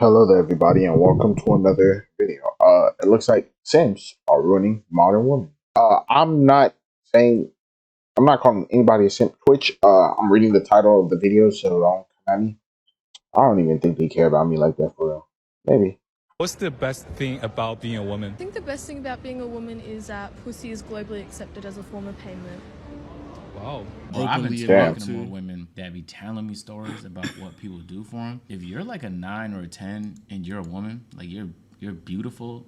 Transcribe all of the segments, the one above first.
Hello there, everybody, and welcome to another video. It looks like Simps are ruining modern women. I'm I'm not calling anybody a simp. Twitch. I'm reading the title of the video, so don't come at me. I don't even think they care about me like that for real. Maybe. What's the best thing about being a woman? I think the best thing about being a woman is that pussy is globally accepted as a form of payment. Wow. Bro, I've been Damn. talking to more women that be telling me stories about what people do for them. If you're like a 9 or a 10 and you're a woman, like you're beautiful,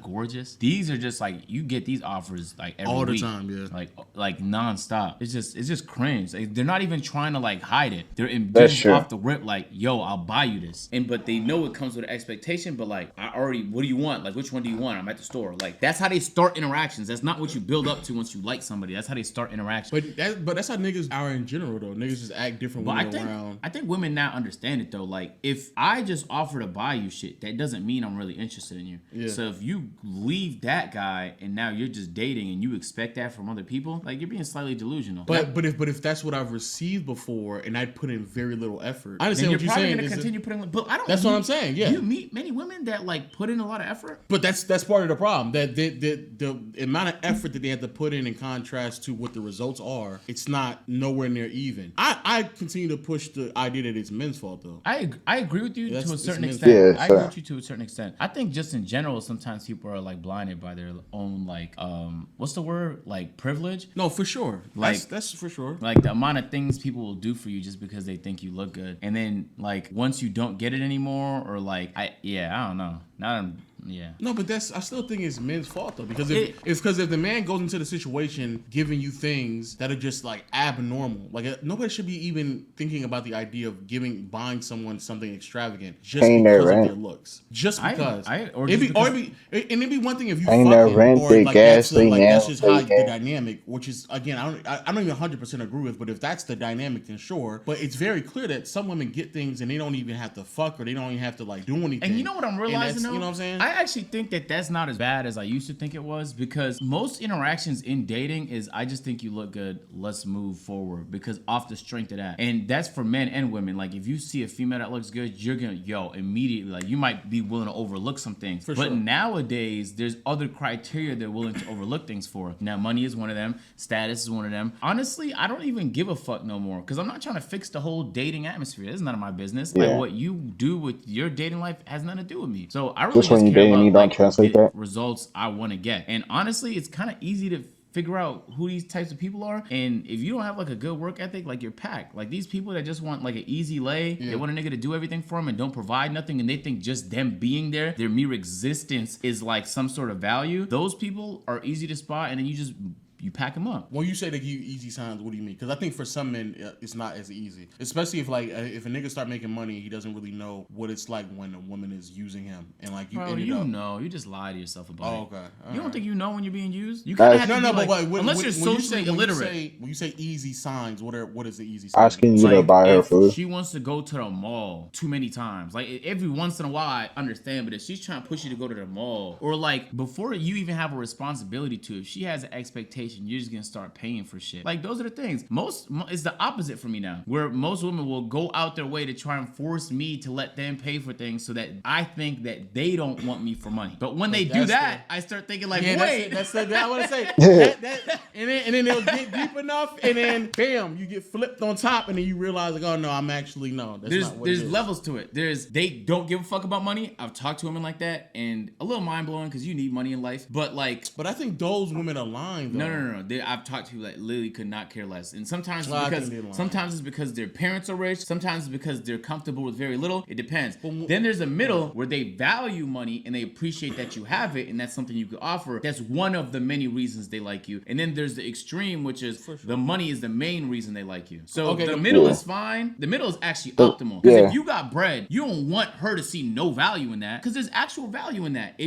gorgeous. These are just like you get these offers like every all the week, time, yeah, like nonstop. It's just cringe. Like, they're not even trying to like hide it. They're That's just true. off the rip, like, yo, I'll buy you this, but they know it comes with an expectation. But like, what do you want? Like, which one do you want? I'm at the store. Like, that's how they start interactions. That's not what you build up to once you like somebody. That's how they start interactions. but that's how niggas are in general though. Niggas just act different when they're around. I think women now understand it though. Like, if I just offer to buy you shit, that doesn't mean I'm really interested in you. Yeah. So if you leave that guy and now you're just dating and you expect that from other people, like, you're being slightly delusional. But if that's what I've received before and I put in very little effort, I then understand you're what you're probably saying. gonna continue putting. But I don't. That's what I'm saying. Yeah. You meet many women that like put in a lot of effort. But that's part of the problem. That the amount of effort that they have to put in contrast to what the results are, it's not nowhere near even. I continue to push the idea that it's men's fault though. I agree with you to a certain men's extent. fault. Yeah, I agree sure. with you to a certain extent. I think just in general, sometimes people are like blinded by their own like what's the word, like, privilege. No, for sure. Like, that's for sure. Like, the amount of things people will do for you just because they think you look good, and then like once you don't get it anymore, or like I don't know. No, but I still think it's men's fault though, because if the man goes into the situation giving you things that are just like abnormal, like nobody should be even thinking about the idea of buying someone something extravagant just Paying their because of rent. their looks, just because. It'd be one thing if you Paying their fucking rent, or their like gas, that's just how their the gas. dynamic, which is again I don't even 100% agree with, but if that's the dynamic, then sure. But it's very clear that some women get things and they don't even have to fuck, or they don't even have to like do anything. And you know what I'm realizing though? You know what I'm saying? I actually think that that's not as bad as I used to think it was, because most interactions in dating is, I just think you look good, let's move forward, because off the strength of that. And that's for men and women. Like, if you see a female that looks good, you're gonna immediately, like, you might be willing to overlook some things. But sure. Nowadays there's other criteria they're willing to overlook things for. Now, money is one of them, status is one of them. Honestly, I don't even give a fuck no more, because I'm not trying to fix the whole dating atmosphere. It's none of my business. Yeah. Like, what you do with your dating life has nothing to do with me. So I really Just when you care dating, about, you don't like, translate the that. results I want to get. And honestly, it's kind of easy to figure out who these types of people are. And if you don't have like a good work ethic, like, you're packed. Like, these people that just want like an easy lay, they want a nigga to do everything for them and don't provide nothing, and they think just them being there, their mere existence, is like some sort of value. Those people are easy to spot, and then you pack them up. When you say they give you easy signs, what do you mean? Because I think for some men, it's not as easy. Especially if a nigga start making money, he doesn't really know what it's like when a woman is using him. And like, you just lie to yourself about it. Oh, okay. You don't think you know when you're being used? You kind of have to be like, unless you're socially illiterate. When you say easy signs, what is the easy signs? Asking you to buy her food. She wants to go to the mall too many times. Like, every once in a while, I understand, but if she's trying to push you to go to the mall, or like before you even have a responsibility to, if she has an expectation, you're just gonna start paying for shit. Like, those are the things. It's the opposite for me now, where most women will go out their way to try and force me to let them pay for things, so that I think that they don't want me for money. But when they do that, I start thinking like, wait, that's what I want to say. And then they'll get deep enough, and then bam, you get flipped on top, and then you realize like, oh no, I'm actually no. There's levels to it. They don't give a fuck about money. I've talked to women like that, and a little mind blowing, because you need money in life. But I think those women are lying though. No. I've talked to people that literally could not care less, and sometimes it's because their parents are rich. Sometimes it's because they're comfortable with very little. It depends. Then there's a middle where they value money and they appreciate that you have it, and that's something you could offer. That's one of the many reasons they like you. And then there's the extreme, which is the money is the main reason they like you. So the middle is fine. The middle is actually optimal. Because if you got bread, you don't want her to see no value in that, because there's actual value in that.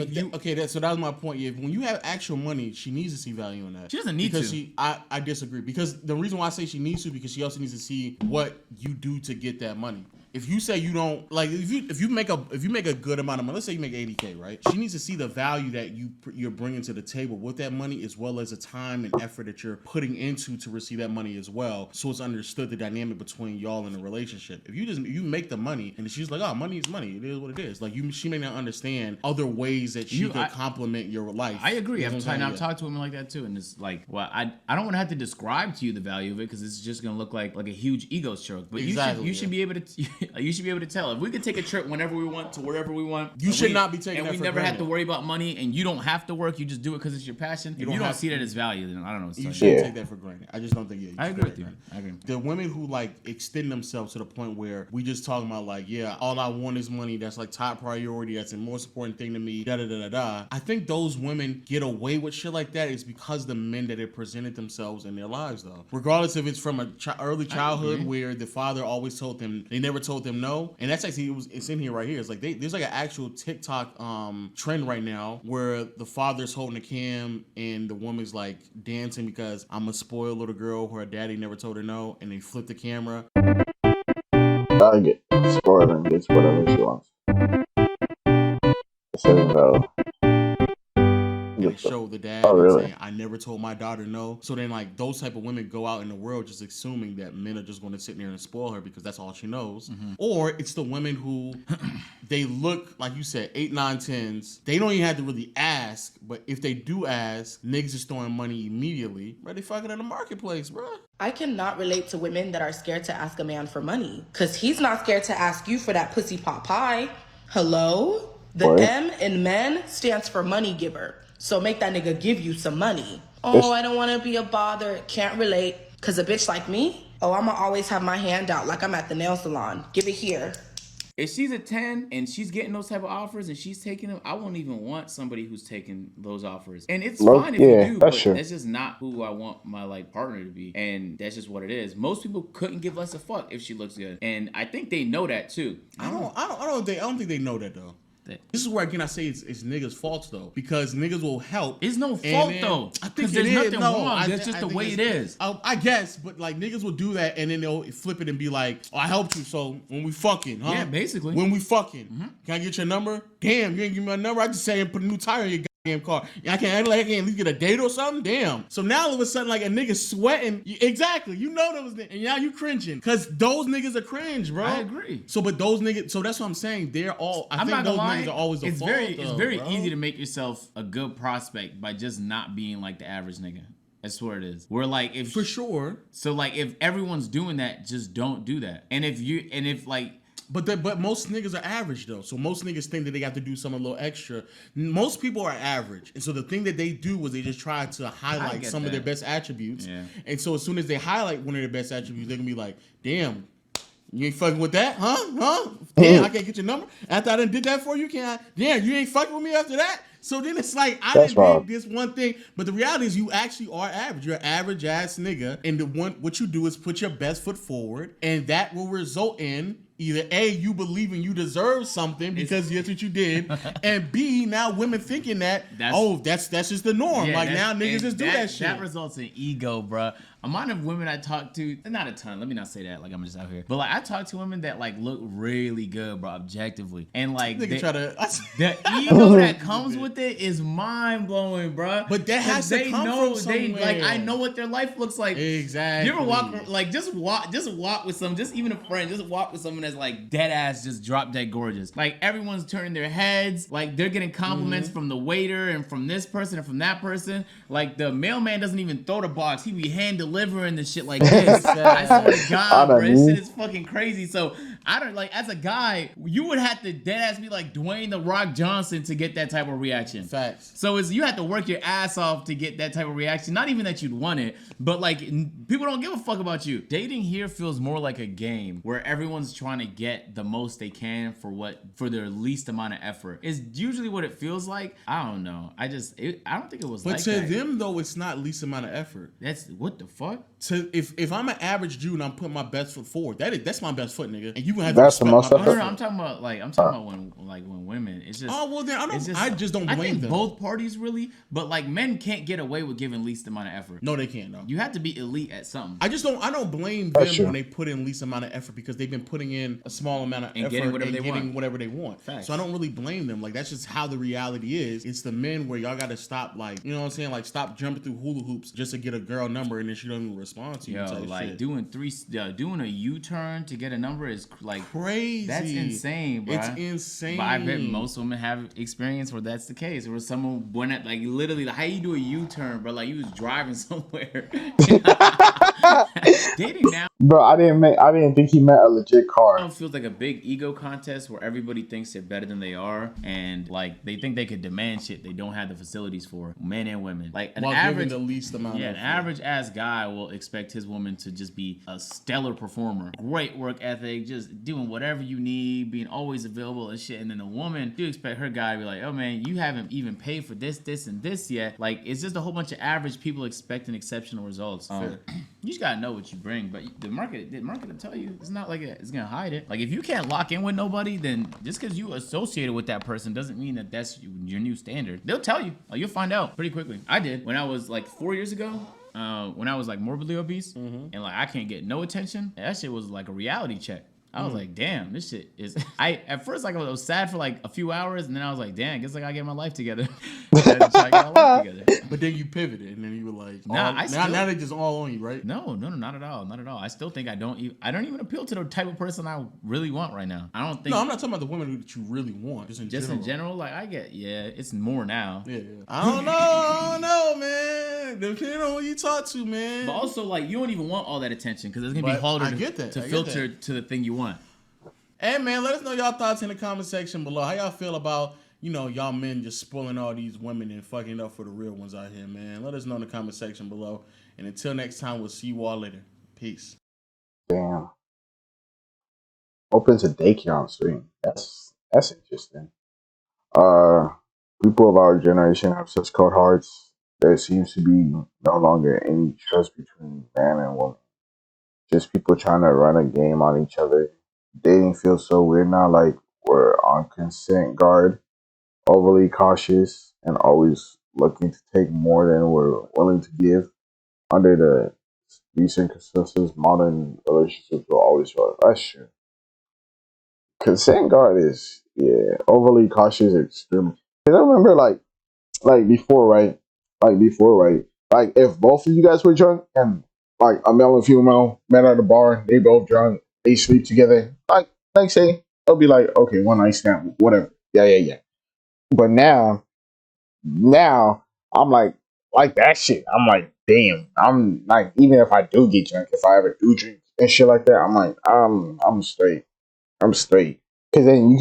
So that was my point. Yeah, when you have actual money, she needs to see value in that. She doesn't need to. I disagree, because the reason why I say she needs to, because she also needs to see what you do to get that money. if you say you don't like, if you make a good amount of money, let's say you make $80K, right? She needs to see the value that you're bringing to the table with that money, as well as the time and effort that you're putting into to receive that money as well. So it's understood the dynamic between y'all in the relationship. If you make the money and she's like, oh, money is money, it is what it is. Like she may not understand other ways that she could complement your life. I agree. I've talked to women like that too, and it's like, well, I don't want to have to describe to you the value of it because it's just gonna look like a huge ego stroke. But you should be able to tell. If we could take a trip whenever we want to wherever we want, you should not be taking. And that we for never granted. have to worry about money, and you don't have to work. You just do it because it's your passion. If you don't see that as value, then I don't know. You shouldn't take that for granted. I just don't think. I agree with you. I agree. The women who like extend themselves to the point where we just talking about like, yeah, all I want is money. That's like top priority. That's the most important thing to me. Da da da da da. I think those women get away with shit like that is because the men that have presented themselves in their lives, though. Regardless if it's from a early childhood where the father always told them, they never told them no. And that's actually, it's in here right here. It's like there's like an actual TikTok trend right now where the father's holding a cam and the woman's like dancing because I'm a spoiled little girl who her daddy never told her no, and they flip the camera. I get spoiled and gets whatever she wants. So no. They show the dad saying, I never told my daughter no. So then like those type of women go out in the world just assuming that men are just going to sit there and spoil her because that's all she knows. Or it's the women who they look, like you said, 8, 9, 10s. They don't even have to really ask, but if they do ask, niggas is throwing money immediately. Bro, they fucking in the marketplace, bro. I cannot relate to women that are scared to ask a man for money because he's not scared to ask you for that pussy pot pie. Hello? The M in men stands for money giver. So make that nigga give you some money. Oh, I don't want to be a bother. Can't relate. Because a bitch like me, I'ma always have my hand out like I'm at the nail salon. Give it here. If she's a 10 and she's getting those type of offers and she's taking them, I won't even want somebody who's taking those offers. And it's fine if you do, but that's just not who I want my partner to be. And that's just what it is. Most people couldn't give less a fuck if she looks good. And I think they know that too. I don't think they know that though. This is where again I say it's niggas' faults though, because niggas will help. It's no fault though. I think there's nothing wrong. That's just the way it is. I guess, but like niggas will do that and then they'll flip it and be like, "Oh, I helped you, so when we fucking, huh? Yeah, basically. When we fucking, can I get your number? Damn, you ain't give me my number. I just say and put a new tire in your goddamn car. I can't at least get a date or something. Damn. So now all of a sudden, like a nigga sweating. Exactly. You know those niggas, and now you cringing because those niggas are cringe, bro. I agree. So, but those niggas. So that's what I'm saying. They're all. I think those niggas are always the fault. It's very easy to make yourself a good prospect by just not being like the average nigga. That's what it is. We're like, if for sure. So like, if everyone's doing that, just don't do that. And if like. But most niggas are average though, so most niggas think that they got to do something a little extra. Most people are average, and so the thing that they do is they just try to highlight some of their best attributes. Yeah. And so as soon as they highlight one of their best attributes, they're gonna be like, "Damn, you ain't fucking with that, huh? Damn, I can't get your number after I done did that for you. Can't I? Damn, you ain't fucking with me after that." So then it's like I didn't do this one thing, but the reality is you actually are average. You're an average ass nigga, and what you do is put your best foot forward, and that will result in either A, you believing you deserve something because that's what you did, and B, now women thinking that's just the norm. Yeah, like now niggas just do that shit. That results in ego, bruh. Amount of women I talk to, not a ton. Let me not say that like I'm just out here, but like I talk to women that like look really good, bro, objectively, and like the ego that comes with it is mind blowing, bro. But that has to come from somewhere. Like I know what their life looks like. Exactly. You ever walk like just walk with some, just even a friend, just walk with someone that's like dead ass, just drop dead gorgeous. Like everyone's turning their heads, like they're getting compliments from the waiter and from this person and from that person. Like the mailman doesn't even throw the box; he be hand delivering the shit like this. I swear to God, bro, this shit is fucking crazy. So I don't like, as a guy, you would have to dead ass be like Dwayne the Rock Johnson to get that type of reaction. Facts. So you have to work your ass off to get that type of reaction. Not even that you'd want it, but like people don't give a fuck about you. Dating here feels more like a game where everyone's trying to get the most they can for their least amount of effort. Is usually what it feels like. I don't know. I don't think it was. But like to them though, it's not least amount of effort. That's what the fuck. So if I'm an average Jew and I'm putting my best foot forward, that's my best foot, nigga. And you gonna have that's to the most. No, I'm talking about when like when women, it's just. Oh well, then I just don't blame I think them. both parties really, but like men can't get away with giving least amount of effort. No, they can't. No, you have to be elite at something. I don't blame them when they put in least amount of effort because they've been putting in a small amount of effort getting whatever they want. Facts. So I don't really blame them. Like that's just how the reality is. It's the men where y'all got to stop, like you know what I'm saying, like stop jumping through hula hoops just to get a girl number and then she don't even respond to you. Like doing a U-turn to get a number is like crazy. That's insane, bro. It's insane. But I bet most women have experience where that's the case. Where someone went at like literally like how you do a U-turn, bro? Like you was driving somewhere. Dating now, bro. I didn't think he meant a legit car. It feels like a big ego contest where everybody thinks they're better than they are, and like they think they could demand shit they don't have the facilities for, men and women. Like an average, giving the least amount. Yeah, an average ass guy will expect his woman to just be a stellar performer, great work ethic, just doing whatever you need, being always available and shit. And then the woman, you expect her guy to be like, oh man, you haven't even paid for this, and this yet. Like it's just a whole bunch of average people expecting exceptional results. You just gotta know what you bring, but the market will tell you. It's not like it's gonna hide it. Like if you can't lock in with nobody, then just because you associated with that person doesn't mean that that's your new standard. They'll tell you. Like, you'll find out pretty quickly. I did when I was like 4 years ago. When I was like morbidly obese and like I can't get no attention. That shit was like a reality check. I was like, damn, this shit is. At first like I was sad for like a few hours, and then I was like, damn, I guess I gotta get my life together. But then you pivoted, and then you were like, now they just all on you, right? No, not at all, not at all. I still think I don't even appeal to the type of person I really want right now. I don't think. No, I'm not talking about the women that you really want. Just in general, like I get, it's more now. Yeah. I don't know, man. Depending on who you talk to, man. But also, like, you don't even want all that attention because it's gonna be harder to filter to the thing you want. Hey man, let us know y'all thoughts in the comment section below. How y'all feel about, y'all men just spoiling all these women and fucking up for the real ones out here, man. Let us know in the comment section below. And until next time, we'll see you all later. Peace. Damn. Opens a daycare on stream. That's interesting. People of our generation have such cold hearts. There seems to be no longer any trust between man and woman. Just people trying to run a game on each other. Dating feels so weird now, like we're on consent guard, overly cautious, and always looking to take more than we're willing to give. Under the recent consensus, modern relationships will always feel that's true. Consent guard is overly cautious, extremely. Cause I remember like before, right? Like if both of you guys were drunk and like a male and female met at a bar, they both drunk, they sleep together. Like next day, they'll be like, okay, one night stand, whatever. Yeah. But now I'm like that shit. I'm like, damn. I'm like, even if I do get drunk, if I ever do drink and shit like that, I'm like, I'm straight. I'm straight. Cause then you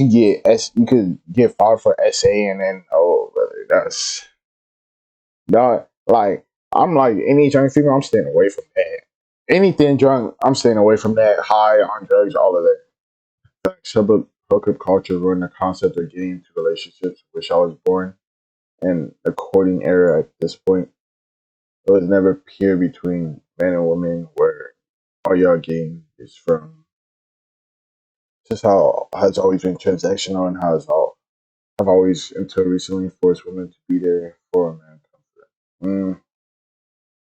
could get fired for SA, and then brother, that's not like I'm like any drunk female. I'm staying away from that. Anything drunk, I'm staying away from that. High on drugs, all of that. Hookup culture ruined the concept of getting into relationships. Wish I was born in the courting era at this point. It was never pure between men and women, where all y'all getting is from. Just how has always been transactional, and how I've always until recently forced women to be there for a man comfort.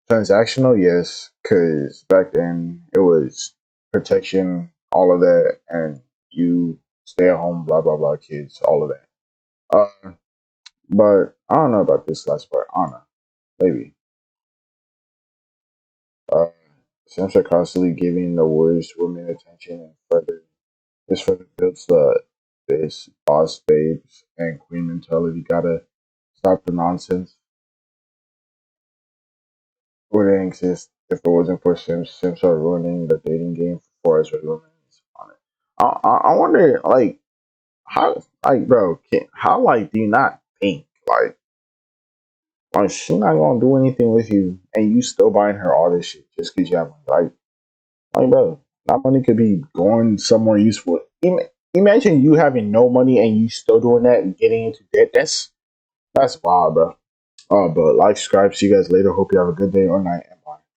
Transactional, yes, because back then it was protection, all of that, and you stay at home, blah blah blah, kids, all of that. But I don't know about this last part. I don't know, maybe. Simps are constantly giving the worst women attention, and further builds this boss babes and queen mentality. Gotta stop the nonsense. Wouldn't exist if it wasn't for Simps. Simps are ruining the dating game for us with women. I wonder, like, how, like, bro, how, like, do you not think, like, she not gonna do anything with you, and you still buying her all this shit just because you have money? Like, bro, that money could be going somewhere useful. Imagine you having no money and you still doing that and getting into debt. That's wild, bro. But like, subscribe. See you guys later. Hope you have a good day or night.